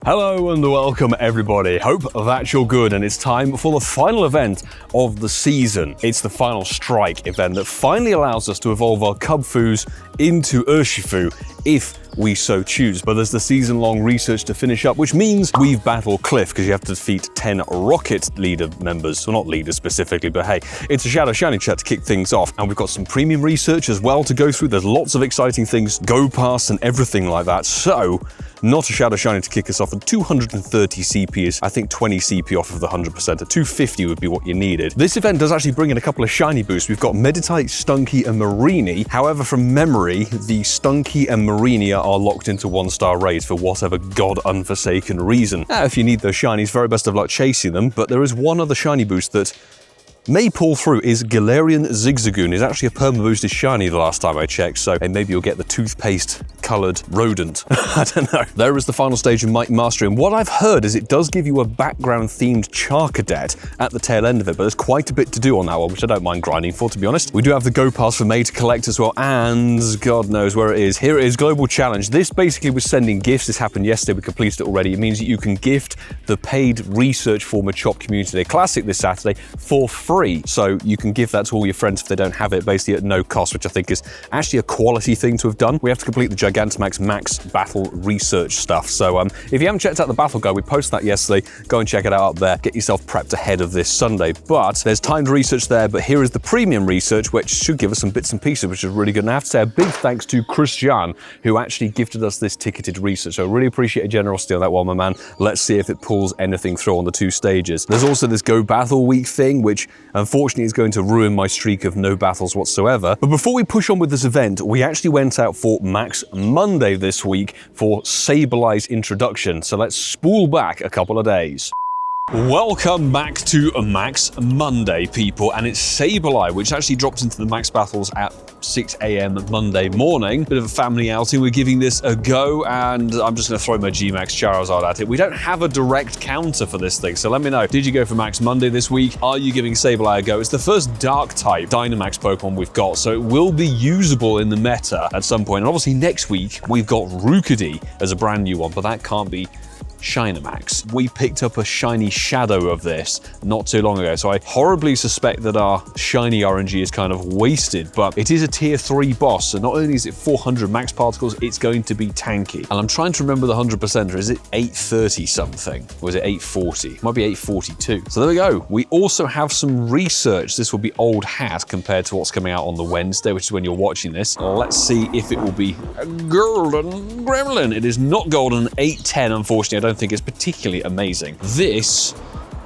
Hello and welcome everybody. Hope that you're good, and it's time for the final event of the season. It's the final strike event that finally allows us to evolve our Cubfoos into Urshifu if we so choose. But there's the season-long research to finish up, which means we've battled Cliff because you have to defeat 10 Rocket leader members. Well, not leaders specifically, but hey, it's a Shadow Shiny chat to kick things off. And we've got some premium research as well to go through. There's lots of exciting things, go past and everything like that. So, not a Shadow Shiny to kick us off. At 230 CP is, I think, 20 CP off of the 100%. At 250 would be what you needed. This event does actually bring in a couple of shiny boosts. We've got Meditite, Stunky, and Mareanie. However, from memory, the Stunky and Mareanie are locked into 1-star raids for whatever god-unforsaken reason. Now, if you need those shinies, very best of luck chasing them, but there is one other shiny boost that may pull through. Is Galarian Zigzagoon. Is actually a perma-boosted shiny the last time I checked, so maybe you'll get the toothpaste-coloured rodent. I don't know. There is the final stage of Might Mastery, and what I've heard is it does give you a background-themed Charcadet at the tail end of it, but there's quite a bit to do on that one, which I don't mind grinding for, to be honest. We do have the Go Pass for May to collect as well, and God knows where it is. Here it is, Global Challenge. This basically was sending gifts. This happened yesterday. We completed it already. It means that you can gift the paid research for Machop Community Day Classic this Saturday for free. So you can give that to all your friends if they don't have it, basically at no cost, which I think is actually a quality thing to have done. We have to complete the Gigantamax Max Battle Research stuff. So if you haven't checked out the Battle Guide, we posted that yesterday. Go and check it out up there. Get yourself prepped ahead of this Sunday. But there's timed research there, but here is the premium research, which should give us some bits and pieces, which is really good. And I have to say a big thanks to Christian, who actually gifted us this ticketed research. So I really appreciate your generosity on that one, my man. Let's see if it pulls anything through on the 2 stages. There's also this Go Battle Week thing, which unfortunately is going to ruin my streak of no battles whatsoever. But before we push on with this event, we actually went out for Max Monday this week for Sableye's introduction. So let's spool back a couple of days. Welcome back to Max Monday, people, and it's Sableye, which actually dropped into the Max Battles at 6 AM Monday morning. Bit of a family outing. We're giving this a go, and I'm just going to throw my G-Max Charizard at it. We don't have a direct counter for this thing, so let me know. Did you go for Max Monday this week? Are you giving Sableye a go? It's the first Dark-type Dynamax Pokemon we've got, so it will be usable in the meta at some point. And obviously next week, we've got Rookidee as a brand new one, but that can't be Dynamax. We picked up a shiny shadow of this not too long ago, so I horribly suspect that our shiny RNG is kind of wasted, but it is a tier 3 boss, so not only is it 400 max particles, it's going to be tanky. And I'm trying to remember the 100%, or is it 830 something? Or is it 840? It might be 842. So there we go. We also have some research. This will be old hat compared to what's coming out on the Wednesday, which is when you're watching this. Let's see if it will be a golden gremlin. It is not golden. 810, unfortunately. I don't think it's particularly amazing. This,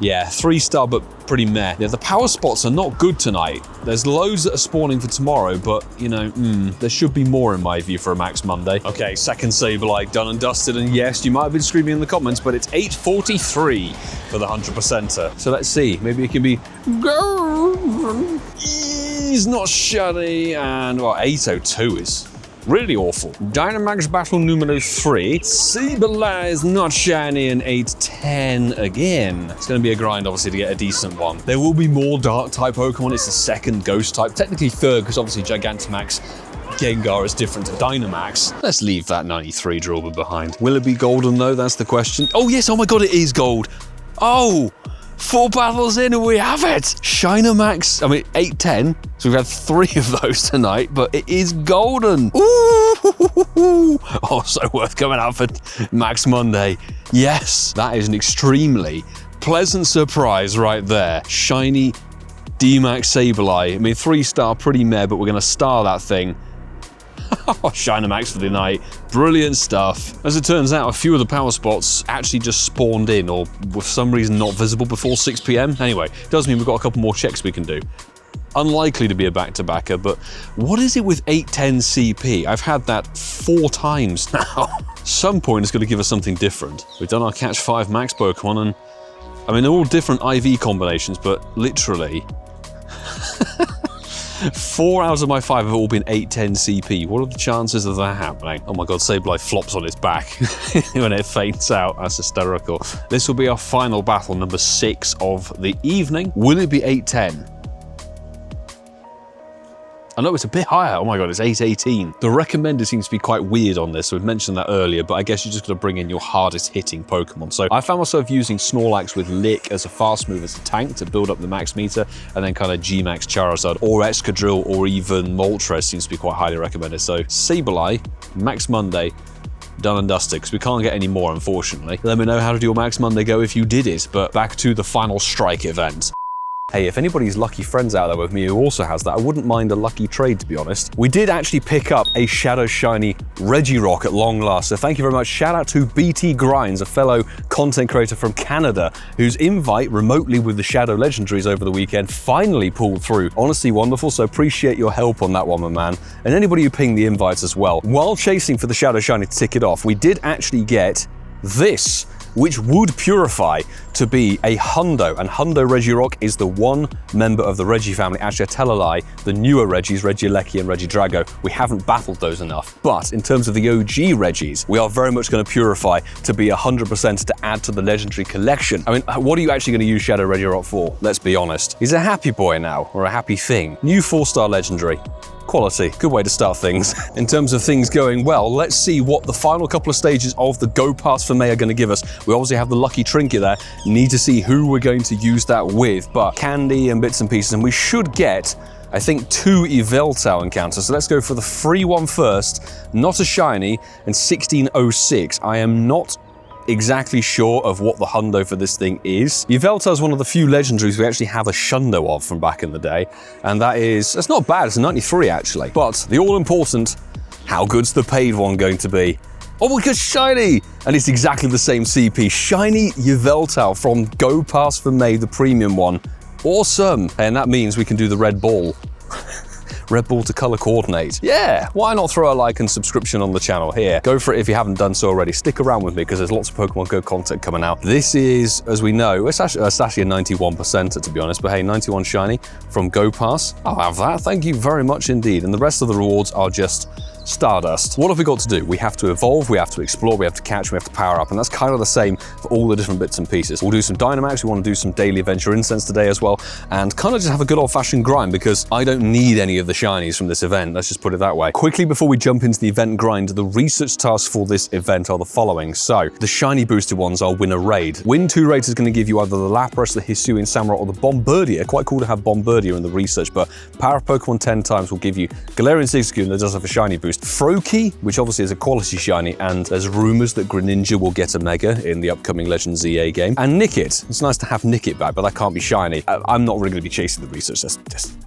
yeah, 3-star, but pretty meh. Yeah, the power spots are not good tonight. There's loads that are spawning for tomorrow, but, you know, there should be more in my view for a Max Monday. Okay, second Sableye done and dusted, and yes, you might have been screaming in the comments, but it's 843 for the 100%er. So let's see, maybe it can be... He's not shiny, and, well, 802 is... really awful. Dynamax Battle numero 3. Sableye is not shiny, and 810 again. It's going to be a grind, obviously, to get a decent one. There will be more Dark-type Pokemon. It's the second Ghost-type. Technically third, because obviously Gigantamax Gengar is different to Dynamax. Let's leave that 93 Drawber behind. Will it be golden, though? That's the question. Oh, yes. Oh, my God, it is gold. Oh! 4 battles in and we have it! Dynamax, I mean, 810. So we've had 3 of those tonight, but it is golden. Ooh! Also worth coming out for Max Monday. Yes, that is an extremely pleasant surprise right there. Shiny Dynamax Sableye. I mean, 3-star, pretty meh, but we're going to star that thing. Dynamax for the night. Brilliant stuff. As it turns out, a few of the power spots actually just spawned in, or for some reason not visible before 6 PM. Anyway, does mean we've got a couple more checks we can do. Unlikely to be a back-to-backer, but what is it with 810 CP? I've had that 4 times now. Some point it's going to give us something different. We've done our Catch 5 Max Pokemon, and I mean, they're all different IV combinations, but literally... 4 out of my 5 have all been 810 CP. What are the chances of that happening? Oh my God, Sableye flops on its back when it faints out. That's hysterical. This will be our final battle, number 6 of the evening. Will it be 810? I know it's a bit higher. Oh my god, it's 818. The recommended seems to be quite weird on this. So we've mentioned that earlier, but I guess you're just going to bring in your hardest hitting Pokemon. So I found myself using Snorlax with Lick as a fast move as a tank to build up the max meter, and then kind of G-Max Charizard or Excadrill or even Moltres seems to be quite highly recommended. So Sableye, Max Monday, done and dusted, because we can't get any more, unfortunately. Let me know how did your Max Monday go if you did it, but back to the final strike event. Hey, if anybody's lucky friends out there with me who also has that, I wouldn't mind a lucky trade, to be honest. We did actually pick up a Shadow Shiny Regirock at long last, so thank you very much. Shout out to BT Grinds, a fellow content creator from Canada, whose invite remotely with the Shadow Legendaries over the weekend finally pulled through. Honestly wonderful, so appreciate your help on that one, my man. And anybody who pinged the invites as well. While chasing for the Shadow Shiny to tick it off, we did actually get this, which would purify to be a Hundo, and Hundo Regirock is the one member of the Regi family. Actually, I tell a lie, the newer Regis, Regieleki and Regidrago, we haven't battled those enough. But in terms of the OG Regis, we are very much going to purify to be 100% to add to the legendary collection. I mean, what are you actually going to use Shadow Regirock for? Let's be honest. He's a happy boy now, or a happy thing. New 4-star legendary. Quality, good way to start things. In terms of things going well, let's see what the final couple of stages of the Go Pass for May are going to give us. We obviously have the lucky trinket there. Need to see who we're going to use that with, but candy and bits and pieces, and we should get, I think, 2 Yveltal encounters. So let's go for the free one first. Not a shiny, and 1606. I am not exactly sure of what the hundo for this thing is. Yveltal is one of the few legendaries we actually have a shundo of from back in the day, and that's not bad. It's a 93 actually. But the all-important, how good's the paid one going to be? Oh my god, shiny! And it's exactly the same CP. Shiny Yveltal from Go Pass for May, the premium one. Awesome! And that means we can do the red ball. Red ball to color coordinate. Yeah, why not throw a like and subscription on the channel here? Go for it if you haven't done so already. Stick around with me because there's lots of Pokemon Go content coming out. This is, as we know, it's actually a 91% to be honest, but hey, 91 shiny from Go Pass. I'll have that, thank you very much indeed. And the rest of the rewards are just Stardust. What have we got to do? We have to evolve, we have to explore, we have to catch, we have to power up, and that's kind of the same for all the different bits and pieces. We'll do some Dynamax, we want to do some daily adventure incense today as well, and kind of just have a good old-fashioned grind because I don't need any of the shinies from this event, let's just put it that way. Quickly before we jump into the event grind, the research tasks for this event are the following. So, the shiny boosted ones are win a raid. Win 2 raids is going to give you either the Lapras, the Hisuian Samurott, or the Bombardier. Quite cool to have Bombardier in the research, but power up Pokemon 10 times will give you Galarian Zigzagoon that does have a shiny boost. Froakie, which obviously is a quality shiny, and there's rumours that Greninja will get a Mega in the upcoming Legends ZA game. And Nickit. It's nice to have Nickit back, but that can't be shiny. I'm not really going to be chasing the research,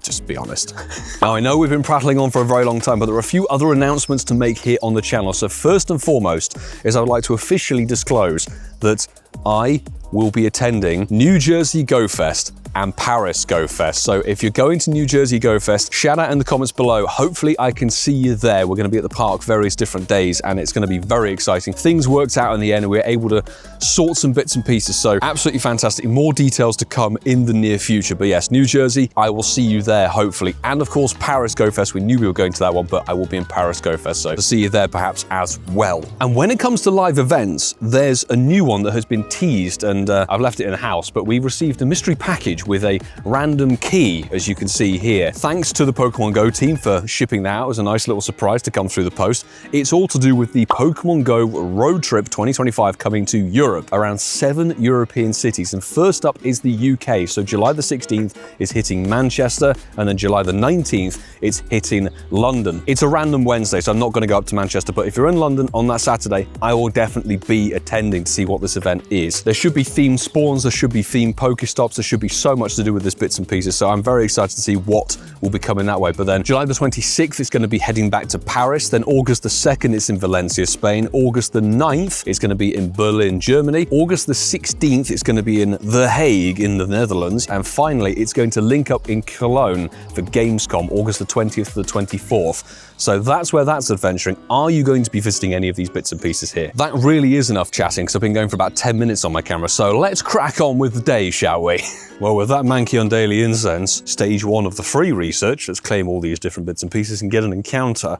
just be honest. Now, I know we've been prattling on for a very long time, but there are a few other announcements to make here on the channel. So first and foremost is I would like to officially disclose that I will be attending New Jersey Go Fest and Paris Go Fest. So if you're going to New Jersey Go Fest, shout out in the comments below. Hopefully I can see you there. We're going to be at the park various different days and it's going to be very exciting. Things worked out in the end and we were able to sort some bits and pieces. So absolutely fantastic. More details to come in the near future. But yes, New Jersey, I will see you there hopefully. And of course, Paris Go Fest. We knew we were going to that one, but I will be in Paris Go Fest. So to see you there perhaps as well. And when it comes to live events, there's a new one that has been teased and I've left it in the house, but we received a mystery package with a random key, as you can see here. Thanks to the Pokemon Go team for shipping that out. It was a nice little surprise to come through the post. It's all to do with the Pokemon Go Road Trip 2025 coming to Europe, around 7 European cities. And first up is the UK. So July the 16th is hitting Manchester, and then July the 19th, it's hitting London. It's a random Wednesday, so I'm not going to go up to Manchester, but if you're in London on that Saturday, I will definitely be attending to see what this event is. There should be themed spawns, there should be themed Pokestops, there should be so much to do with this bits and pieces, so I'm very excited to see what will be coming that way. But then July the 26th, it's going to be heading back to Paris. Then August the 2nd, it's in Valencia, Spain. August the 9th, it's going to be in Berlin, Germany. August the 16th, it's going to be in The Hague in the Netherlands. And finally, it's going to link up in Cologne for Gamescom, August the 20th to the 24th. So that's where that's adventuring. Are you going to be visiting any of these bits and pieces here? That really is enough chatting, because I've been going for about 10 minutes on my camera, so let's crack on with the day, shall we? Well, with that manky on daily incense, stage 1 of the free research, let's claim all these different bits and pieces and get an encounter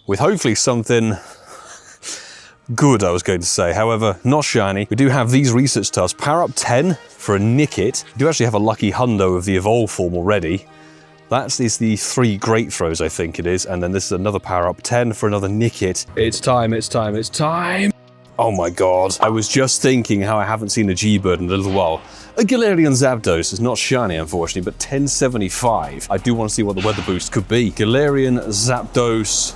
with hopefully something good, I was going to say. However, not shiny. We do have these research tasks. Power up 10 for a Nickit. We do actually have a lucky hundo of the evolve form already. That is the 3 Great Throws, I think it is. And then this is another power-up, 10 for another Nickit. It's time, it's time, it's time. Oh my god. I was just thinking how I haven't seen a G-Bird in a little while. A Galarian Zapdos is not shiny, unfortunately, but 1075. I do want to see what the weather boost could be. Galarian Zapdos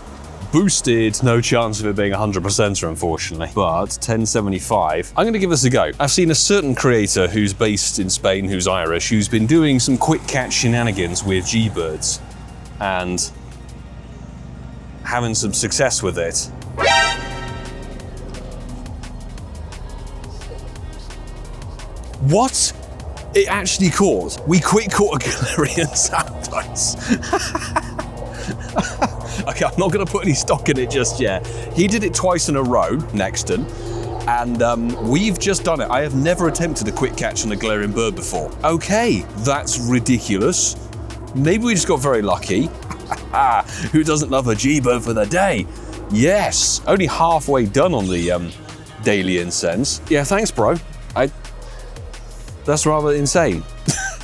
boosted. No chance of it being 100%, unfortunately, but 1075. I'm going to give this a go. I've seen a certain creator who's based in Spain, who's Irish, who's been doing some quick catch shenanigans with G-Birds and having some success with it. What? It actually caught. We quick caught a Galarian Zapdos. Okay, I'm not going to put any stock in it just yet. He did it twice in a row, Nexton, and we've just done it. I have never attempted a quick catch on a Galarian bird before. Okay, that's ridiculous. Maybe we just got very lucky. Who doesn't love a G-Bird for the day? Yes, only halfway done on the daily incense. Yeah, thanks, bro. That's rather insane.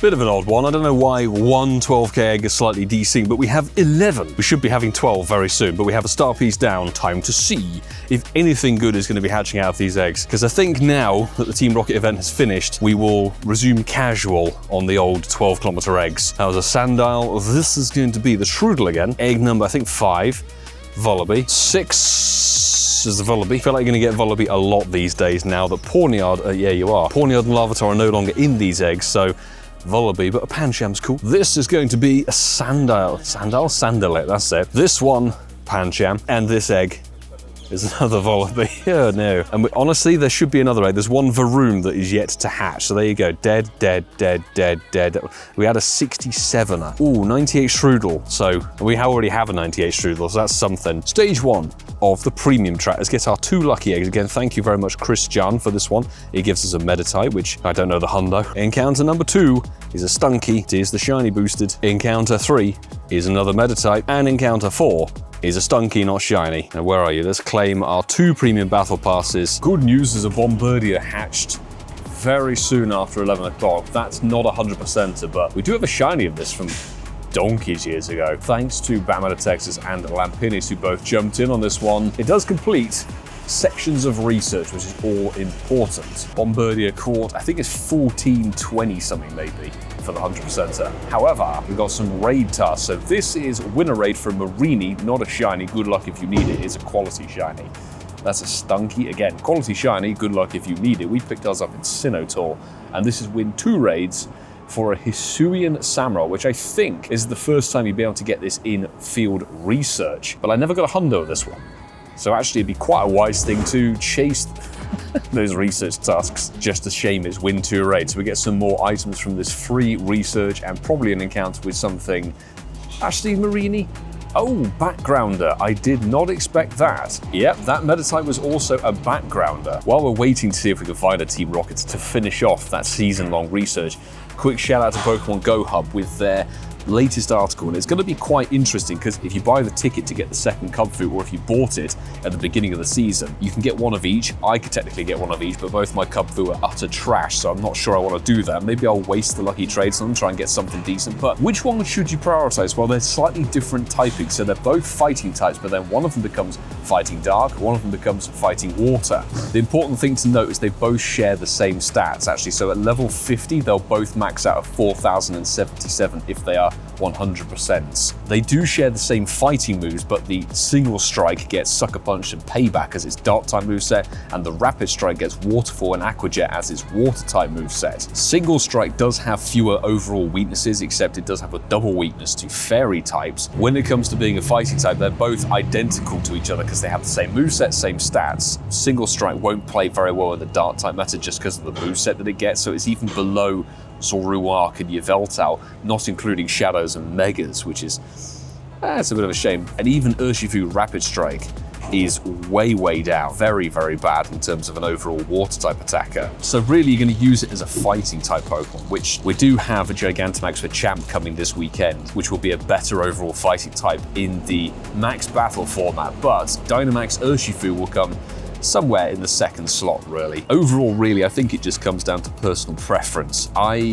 Bit of an odd one. I don't know why one 12k egg is slightly desync, but we have 11. We should be having 12 very soon, but we have a star piece down. Time to see if anything good is going to be hatching out of these eggs. Because I think now that the Team Rocket event has finished, we will resume casual on the old 12-kilometer eggs. That was a Sandile. This is going to be the Shroodle again. Egg number, I think, 5. Vullaby. 6 is the Vullaby. I feel like you're going to get Vullaby a lot these days now that Pawniard, yeah, you are. Pawniard and Larvitar are no longer in these eggs, so Vullaby, but a Pancham's cool. This is going to be a Sandile. Sandalette, that's it. This one, Pancham, and this egg is another Vullaby. Oh no. And honestly, there should be another egg. There's one Varoom that is yet to hatch. So there you go. Dead, dead, dead, dead, dead. We had a 67er. Ooh, 98 Shroodle. So we already have a 98 Shroodle, so that's something. Stage 1 of the premium track. Let's get our 2 lucky eggs. Again, thank you very much, Christian, for this one. It gives us a Meditite, which I don't know the hundo. Encounter number 2 is a Stunky. It is the shiny boosted. Encounter 3 is another Meditite. And encounter 4 is a Stunky, not shiny. Now, where are you? Let's claim our 2 premium battle passes. Good news is a Bombardier hatched very soon after 11 o'clock. That's not 100%, but we do have a shiny of this from donkeys years ago. Thanks to Batman Texas and Lampinis, who both jumped in on this one. It does complete sections of research, which is all important. Bombardier caught, I think it's 1420 something maybe, for the 100%er. However, we've got some raid tasks. So this is winner raid for Marini, not a shiny. Good luck if you need it. It's a quality shiny. That's a Stunky. Again, quality shiny. Good luck if you need it. We picked ours up in Sinnoh, and this is win 2 raids for a Hisuian Samurott, which I think is the first time you'd be able to get this in field research. But I never got a hundo of this one. So actually it'd be quite a wise thing to chase those research tasks. Just a shame it's win 2 raids. So we get some more items from this free research and probably an encounter with something. Actually, Marini. Oh, backgrounder. I did not expect that. Yep, that Meditite was also a backgrounder. While we're waiting to see if we can find a Team Rocket to finish off that season-long research, quick shout out to Pokémon GO Hub with their latest article, and it's going to be quite interesting because if you buy the ticket to get the second Cubfu, or if you bought it at the beginning of the season, you can get one of each. I could technically get one of each, but both my Cubfu are utter trash, so I'm not sure I want to do that. Maybe I'll waste the lucky trades on them, try and get something decent. But which one should you prioritize? Well, they're slightly different typing, so they're both fighting types, but then one of them becomes fighting dark, one of them becomes fighting water. The important thing to note is they both share the same stats, actually. So at level 50, they'll both max out at 4,077 if they are 100%. They do share the same fighting moves, but the single strike gets Sucker Punch and Payback as its dark type moveset, and the rapid strike gets Waterfall and Aqua Jet as its water type moveset. Single strike does have fewer overall weaknesses, except it does have a double weakness to fairy types. When it comes to being a fighting type, they're both identical to each other because they have the same moveset, same stats. Single strike won't play very well in the dark type meta just because of the moveset that it gets, so it's even below Zoroark and Yveltal, not including Shadows and Megas, which is it's a bit of a shame. And even Urshifu Rapid Strike is way down. Very bad in terms of an overall water type attacker. So really you're going to use it as a fighting type Pokemon, which we do have a Gigantamax for Champ coming this weekend, which will be a better overall fighting type in the Max Battle format. But Dynamax Urshifu will come somewhere in the second slot, really. Overall, really, I think it just comes down to personal preference.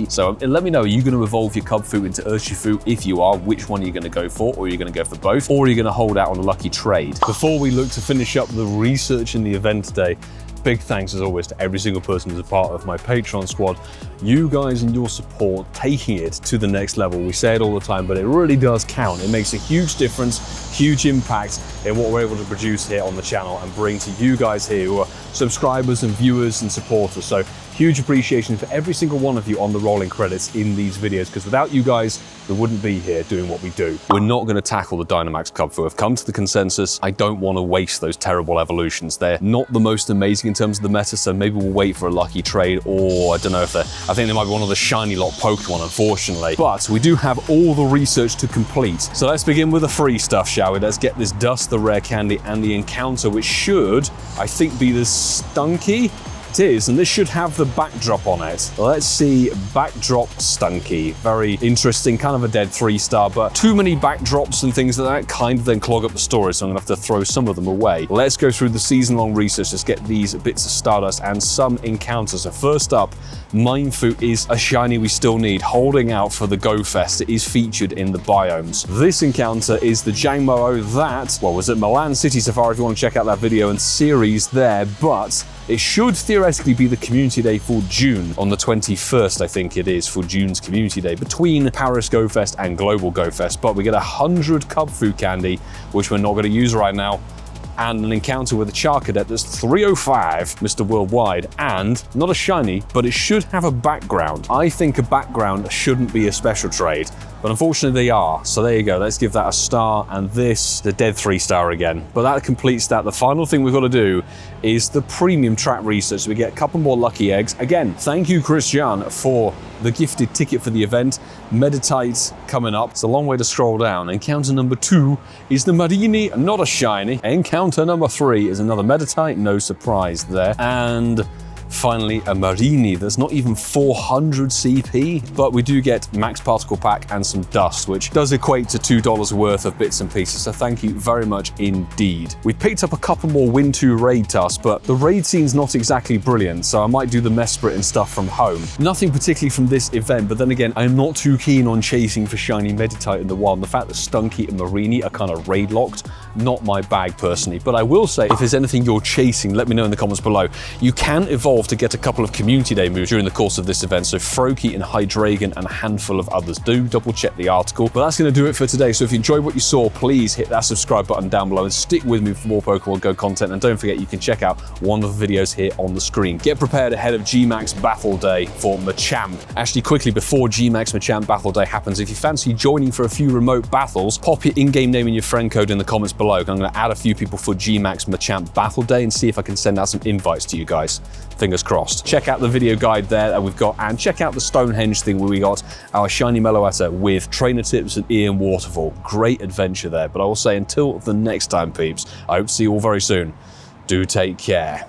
So let me know, are you going to evolve your Cubfu into Urshifu? If you are, which one are you going to go for? Or are you going to go for both? Or are you going to hold out on a lucky trade? Before we look to finish up the research in the event today, big thanks as always to every single person who's a part of my Patreon squad. You guys and your support taking it to the next level. We say it all the time, but it really does count. It makes a huge difference, huge impact in what we're able to produce here on the channel and bring to you guys here who are subscribers and viewers and supporters. So huge appreciation for every single one of you on the rolling credits in these videos, because without you guys, we wouldn't be here doing what we do. We're not going to tackle the Dynamax Cubfu. I've come to the consensus. I don't want to waste those terrible evolutions. They're not the most amazing in terms of the meta, so maybe we'll wait for a lucky trade, or I don't know if they're, I think they might be one of the shiny lot Pokemon, unfortunately. But we do have all the research to complete. So let's begin with the free stuff, shall we? Let's get this dust, the rare candy, and the encounter, which should, I think, be the Stunky. It is, and this should have the backdrop on it. Let's see, backdrop Stunky. Very interesting, kind of a dead 3-star, but too many backdrops and things like that kind of then clog up the story, so I'm gonna have to throw some of them away. Let's go through the season-long research. Let's get these bits of Stardust and some encounters. So first up, Mindfu is a shiny we still need, holding out for the Go Fest. It is featured in the biomes. This encounter is the Jangmo that, well, was at Milan City Safari if you want to check out that video and series there, but it should theoretically be the Community Day for June, on the 21st, I think it is, for June's Community Day, between Paris Go Fest and Global Go Fest. But we get 100 Cubfu candy, which we're not going to use right now, and an encounter with a Charcadet that's 305, Mr. Worldwide, and not a shiny, but it should have a background. I think a background shouldn't be a special trade, but unfortunately they are. So there you go, let's give that a star, and this, the dead 3-star again. But that completes that. The final thing we've got to do is the premium track research. So we get a couple more lucky eggs. Again, thank you, Christian, for the gifted ticket for the event. Meditite coming up. It's a long way to scroll down. Encounter number 2 is the Marini, not a shiny. Encounter number 3 is another Meditite, no surprise there. And finally, a Marini that's not even 400 CP, but we do get max particle pack and some dust, which does equate to $2 worth of bits and pieces, so thank you very much indeed. We picked up a couple more Win 2 raid tasks, but the raid scene's not exactly brilliant, so I might do the Mesprit and stuff from home. Nothing particularly from this event, but then again, I'm not too keen on chasing for shiny Meditite in the wild. The fact that Stunky and Marini are kind of raid locked, not my bag personally, but I will say, if there's anything you're chasing, let me know in the comments below. You can evolve to get a couple of Community Day moves during the course of this event, so Froakie and Hydreigon and a handful of others. Do double check the article. But that's going to do it for today, so if you enjoyed what you saw, please hit that subscribe button down below and stick with me for more Pokemon Go content, and don't forget you can check out one of the videos here on the screen. Get prepared ahead of GMAX Battle Day for Machamp. Actually, quickly, before GMAX Machamp Battle Day happens, if you fancy joining for a few remote battles, pop your in-game name and your friend code in the comments below. I'm going to add a few people for GMAX Machamp Battle Day and see if I can send out some invites to you guys. Fingers crossed. Check out the video guide there that we've got, and check out the Stonehenge thing where we got our shiny Meloetta with trainer tips and Ian Waterfall. Great adventure there. But I will say, until the next time, peeps, I hope to see you all very soon. Do take care.